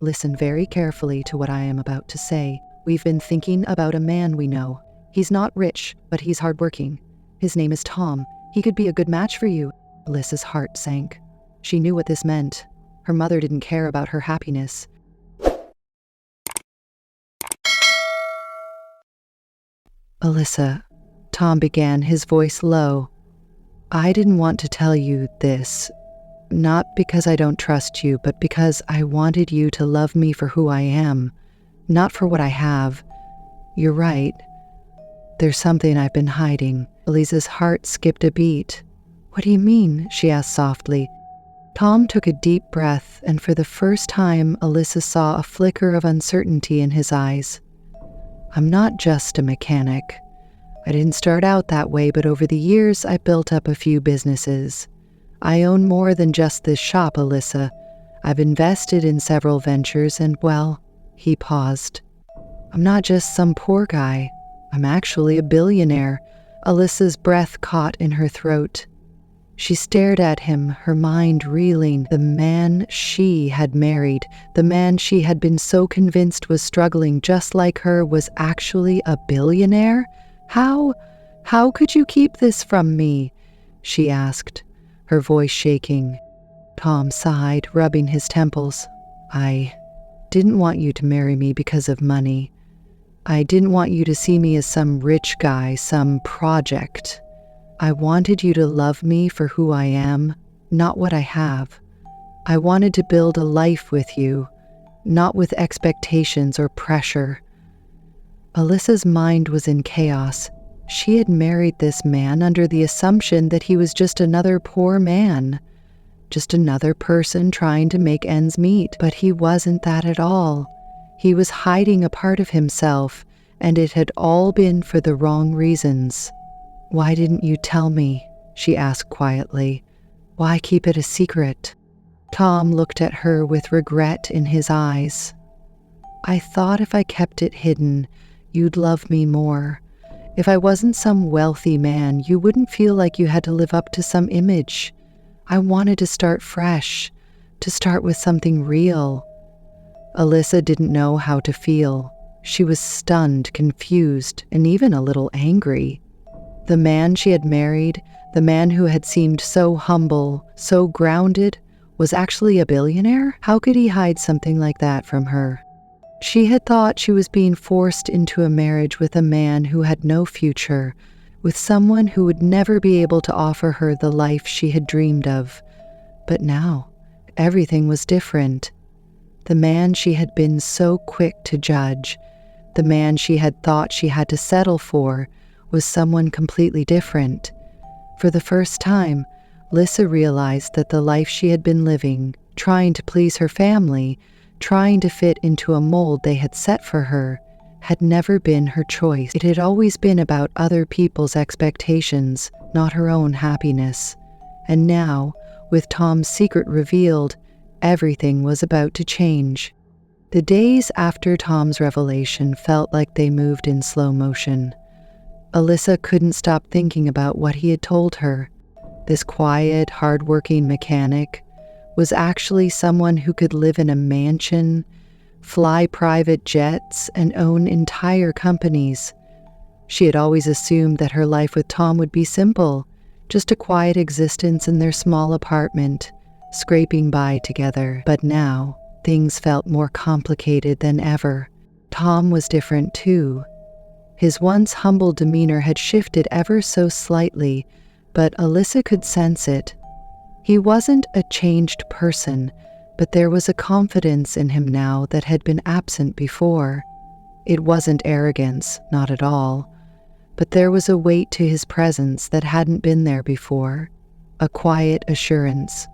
Listen very carefully to what I am about to say. We've been thinking about a man we know. He's not rich, but he's hardworking. His name is Tom. He could be a good match for you." Alyssa's heart sank. She knew what this meant. Her mother didn't care about her happiness. "Alyssa," Tom began, his voice low, "I didn't want to tell you this, not because I don't trust you, but because I wanted you to love me for who I am, not for what I have. You're right. There's something I've been hiding." Alyssa's heart skipped a beat. "What do you mean?" she asked softly. Tom took a deep breath, and for the first time, Alyssa saw a flicker of uncertainty in his eyes. "I'm not just a mechanic. I didn't start out that way, but over the years, I built up a few businesses. I own more than just this shop, Alyssa. I've invested in several ventures, and well," he paused. "I'm not just some poor guy. I'm actually a billionaire." Alyssa's breath caught in her throat. She stared at him, her mind reeling. The man she had married, the man she had been so convinced was struggling just like her, was actually a billionaire? How could you keep this from me?" she asked, her voice shaking. Tom sighed, rubbing his temples. "I didn't want you to marry me because of money. I didn't want you to see me as some rich guy, some project. I wanted you to love me for who I am, not what I have. I wanted to build a life with you, not with expectations or pressure." Alyssa's mind was in chaos. She had married this man under the assumption that he was just another poor man, just another person trying to make ends meet. But he wasn't that at all. He was hiding a part of himself, and it had all been for the wrong reasons. "Why didn't you tell me?" she asked quietly. "Why keep it a secret?" Tom looked at her with regret in his eyes. "I thought if I kept it hidden, you'd love me more. If I wasn't some wealthy man, you wouldn't feel like you had to live up to some image. I wanted to start fresh, to start with something real." Alyssa didn't know how to feel. She was stunned, confused, and even a little angry. The man she had married, the man who had seemed so humble, so grounded, was actually a billionaire? How could he hide something like that from her? She had thought she was being forced into a marriage with a man who had no future, with someone who would never be able to offer her the life she had dreamed of. But now, everything was different. The man she had been so quick to judge, the man she had thought she had to settle for, was someone completely different. For the first time, Alyssa realized that the life she had been living, trying to please her family, trying to fit into a mold they had set for her, had never been her choice. It had always been about other people's expectations, not her own happiness. And now, with Tom's secret revealed, everything was about to change. The days after Tom's revelation felt like they moved in slow motion. Alyssa couldn't stop thinking about what he had told her. This quiet, hard-working mechanic was actually someone who could live in a mansion, fly private jets, and own entire companies. She had always assumed that her life with Tom would be simple, just a quiet existence in their small apartment, scraping by together. But now, things felt more complicated than ever. Tom was different too. His once humble demeanor had shifted ever so slightly, but Alyssa could sense it. He wasn't a changed person, but there was a confidence in him now that had been absent before. It wasn't arrogance, not at all, but there was a weight to his presence that hadn't been there before, a quiet assurance.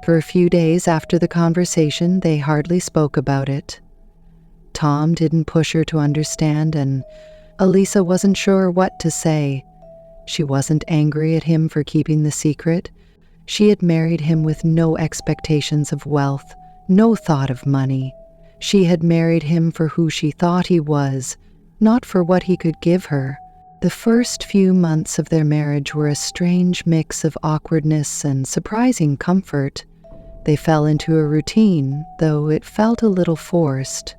For a few days after the conversation, they hardly spoke about it. Tom didn't push her to understand, and Alyssa wasn't sure what to say. She wasn't angry at him for keeping the secret. She had married him with no expectations of wealth, no thought of money. She had married him for who she thought he was, not for what he could give her. The first few months of their marriage were a strange mix of awkwardness and surprising comfort. They fell into a routine, though it felt a little forced.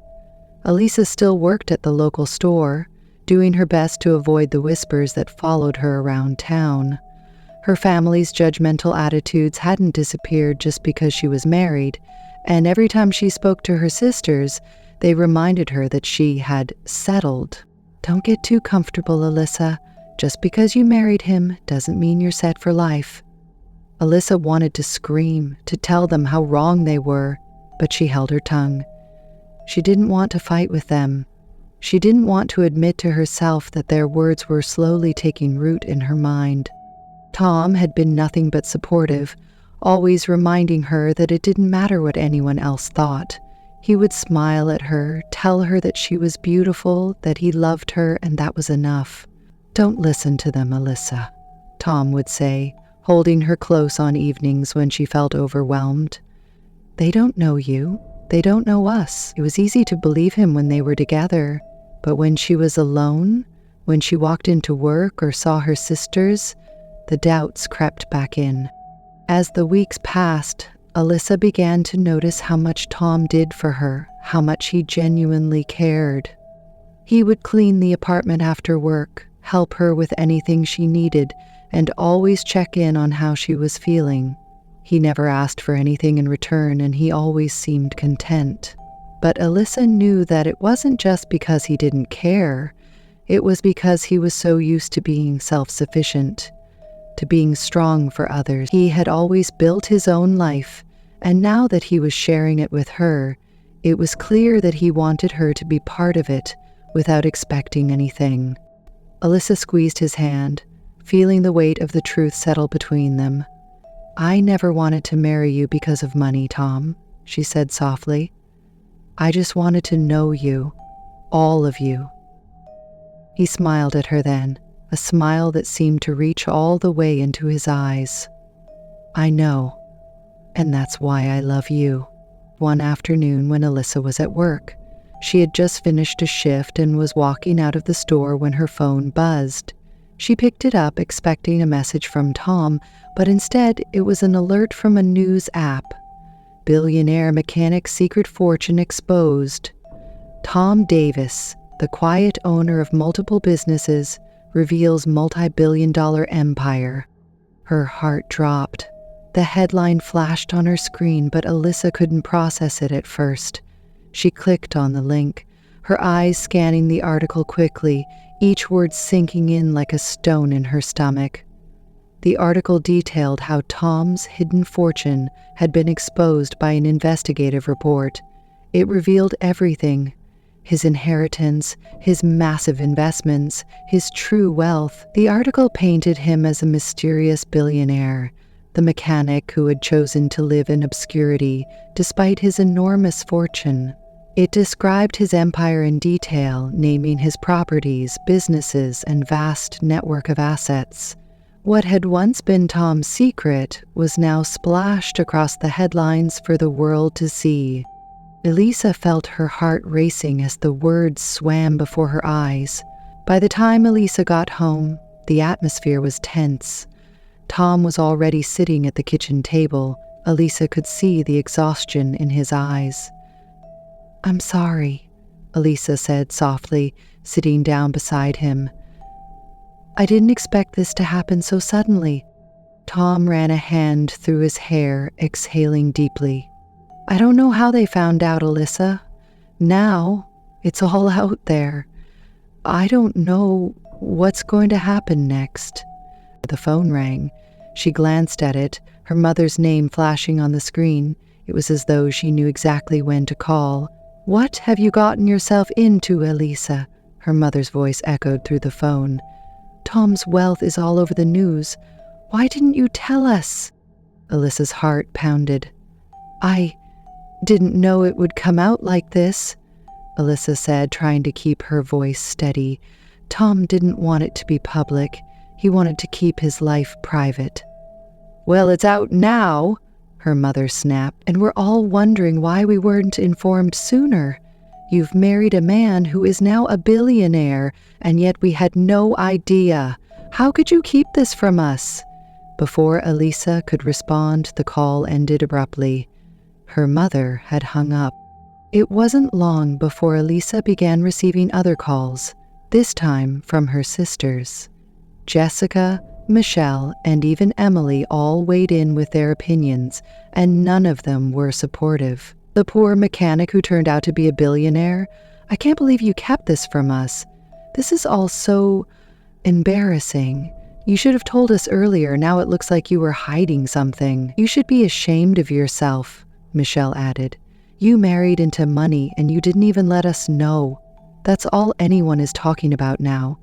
Alyssa still worked at the local store, doing her best to avoid the whispers that followed her around town. Her family's judgmental attitudes hadn't disappeared just because she was married, and every time she spoke to her sisters, they reminded her that she had settled. Don't get too comfortable, Alyssa. Just because you married him doesn't mean you're set for life. Alyssa wanted to scream, to tell them how wrong they were, but she held her tongue. She didn't want to fight with them. She didn't want to admit to herself that their words were slowly taking root in her mind. Tom had been nothing but supportive, always reminding her that it didn't matter what anyone else thought. He would smile at her, tell her that she was beautiful, that he loved her, and that was enough. "Don't listen to them, Alyssa," Tom would say, holding her close on evenings when she felt overwhelmed. "They don't know you. They don't know us." It was easy to believe him when they were together, but when she was alone, when she walked into work or saw her sisters, the doubts crept back in. As the weeks passed, Alyssa began to notice how much Tom did for her, how much he genuinely cared. He would clean the apartment after work, help her with anything she needed, and always check in on how she was feeling. He never asked for anything in return, and he always seemed content. But Alyssa knew that it wasn't just because he didn't care. It was because he was so used to being self-sufficient, to being strong for others. He had always built his own life, and now that he was sharing it with her, it was clear that he wanted her to be part of it without expecting anything. Alyssa squeezed his hand, feeling the weight of the truth settle between them. "I never wanted to marry you because of money, Tom," she said softly. "I just wanted to know you, all of you." He smiled at her then, a smile that seemed to reach all the way into his eyes. "I know, and that's why I love you." One afternoon when Alyssa was at work, she had just finished a shift and was walking out of the store when her phone buzzed. She picked it up expecting a message from Tom, but instead it was an alert from a news app. Billionaire mechanic's secret fortune exposed. Tom Davis, the quiet owner of multiple businesses, reveals multi-billion-dollar empire. Her heart dropped. The headline flashed on her screen, but Alyssa couldn't process it at first. She clicked on the link, her eyes scanning the article quickly, each word sinking in like a stone in her stomach. The article detailed how Tom's hidden fortune had been exposed by an investigative report. It revealed everything: his inheritance, his massive investments, his true wealth. The article painted him as a mysterious billionaire, the mechanic who had chosen to live in obscurity despite his enormous fortune. It described his empire in detail, naming his properties, businesses, and vast network of assets. What had once been Tom's secret was now splashed across the headlines for the world to see. Alyssa felt her heart racing as the words swam before her eyes. By the time Alyssa got home, the atmosphere was tense. Tom was already sitting at the kitchen table. Alyssa could see the exhaustion in his eyes. "I'm sorry," Alyssa said softly, sitting down beside him. "I didn't expect this to happen so suddenly." Tom ran a hand through his hair, exhaling deeply. "I don't know how they found out, Alyssa. Now, it's all out there. I don't know what's going to happen next." The phone rang. She glanced at it, her mother's name flashing on the screen. It was as though she knew exactly when to call. "What have you gotten yourself into, Alyssa?" Her mother's voice echoed through the phone. "Tom's wealth is all over the news. Why didn't you tell us?" Alyssa's heart pounded. "I didn't know it would come out like this," Alyssa said, trying to keep her voice steady. "Tom didn't want it to be public. He wanted to keep his life private." "Well, it's out now," her mother snapped, "and we're all wondering why we weren't informed sooner. You've married a man who is now a billionaire, and yet we had no idea. How could you keep this from us?" Before Alyssa could respond, the call ended abruptly. Her mother had hung up. It wasn't long before Alyssa began receiving other calls, this time from her sisters. Jessica, Michelle, and even Emily all weighed in with their opinions, and none of them were supportive. The poor mechanic who turned out to be a billionaire. I can't believe you kept this from us. This is all so embarrassing. You should have told us earlier. Now it looks like you were hiding something. You should be ashamed of yourself, Michelle added. You married into money and you didn't even let us know. That's all anyone is talking about now.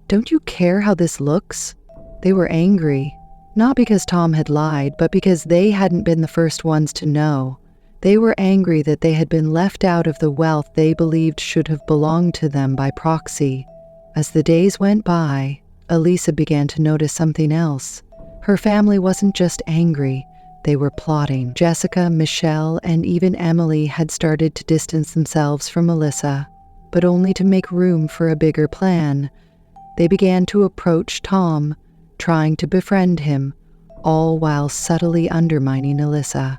Don't you care how this looks? They were angry, not because Tom had lied, but because they hadn't been the first ones to know. They were angry that they had been left out of the wealth they believed should have belonged to them by proxy. As the days went by, Alyssa began to notice something else. Her family wasn't just angry, they were plotting. Jessica, Michelle, and even Emily had started to distance themselves from Alyssa, but only to make room for a bigger plan. They began to approach Tom, trying to befriend him, all while subtly undermining Alyssa.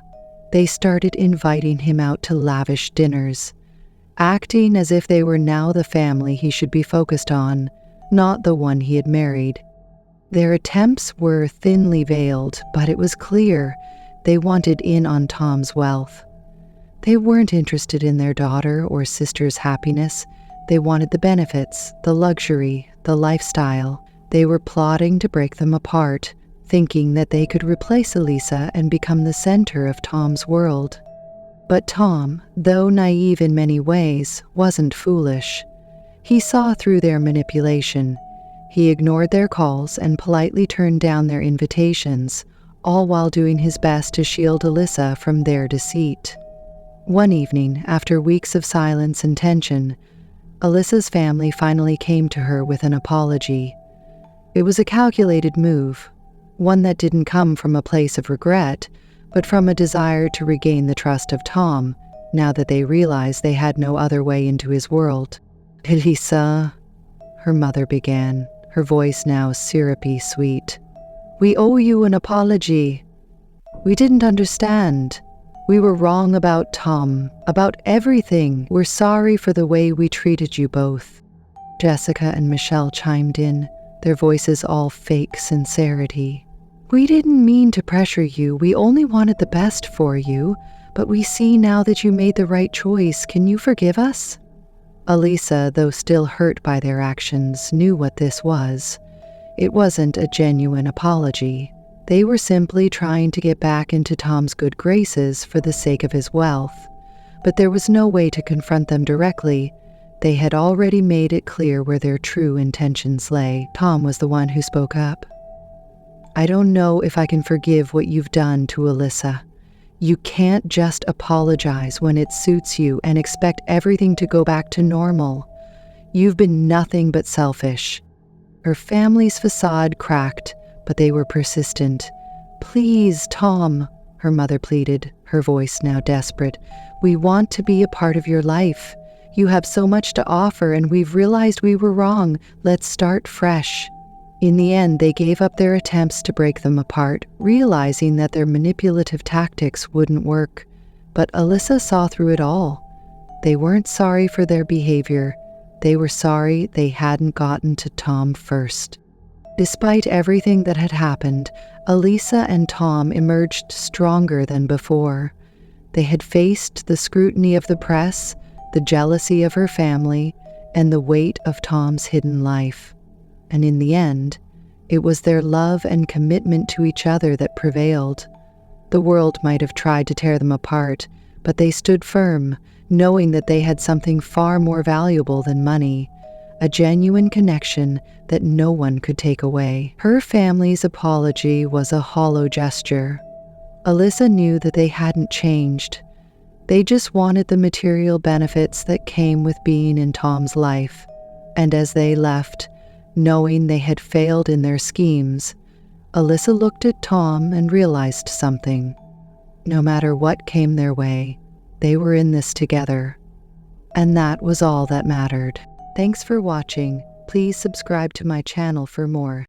They started inviting him out to lavish dinners, acting as if they were now the family he should be focused on, not the one he had married. Their attempts were thinly veiled, but it was clear they wanted in on Tom's wealth. They weren't interested in their daughter or sister's happiness. They wanted the benefits, the luxury, the lifestyle. They were plotting to break them apart, thinking that they could replace Alyssa and become the center of Tom's world. But Tom, though naive in many ways, wasn't foolish. He saw through their manipulation. He ignored their calls and politely turned down their invitations, all while doing his best to shield Alyssa from their deceit. One evening, after weeks of silence and tension, Alyssa's family finally came to her with an apology. It was a calculated move, one that didn't come from a place of regret, but from a desire to regain the trust of Tom, now that they realized they had no other way into his world. Alyssa, her mother began, her voice now syrupy sweet. We owe you an apology. We didn't understand. We were wrong about Tom, about everything. We're sorry for the way we treated you both. Jessica and Michelle chimed in, their voices all fake sincerity. We didn't mean to pressure you. We only wanted the best for you, but we see now that you made the right choice. Can you forgive us? Alyssa, though still hurt by their actions, knew what this was. It wasn't a genuine apology. They were simply trying to get back into Tom's good graces for the sake of his wealth. But there was no way to confront them directly. They had already made it clear where their true intentions lay. Tom was the one who spoke up. I don't know if I can forgive what you've done to Alyssa. You can't just apologize when it suits you and expect everything to go back to normal. You've been nothing but selfish. Her family's facade cracked, but they were persistent. Please, Tom, her mother pleaded, her voice now desperate. We want to be a part of your life. You have so much to offer, and we've realized we were wrong. Let's start fresh. In the end, they gave up their attempts to break them apart, realizing that their manipulative tactics wouldn't work. But Alyssa saw through it all. They weren't sorry for their behavior. They were sorry they hadn't gotten to Tom first. Despite everything that had happened, Alyssa and Tom emerged stronger than before. They had faced the scrutiny of the press, the jealousy of her family, and the weight of Tom's hidden life. And in the end, it was their love and commitment to each other that prevailed. The world might have tried to tear them apart, but they stood firm, knowing that they had something far more valuable than money, a genuine connection that no one could take away. Her family's apology was a hollow gesture. Alyssa knew that they hadn't changed. They just wanted the material benefits that came with being in Tom's life. And as they left, knowing they had failed in their schemes, Alyssa looked at Tom and realized something. No matter what came their way, they were in this together. And that was all that mattered. Thanks for watching. Please subscribe to my channel for more.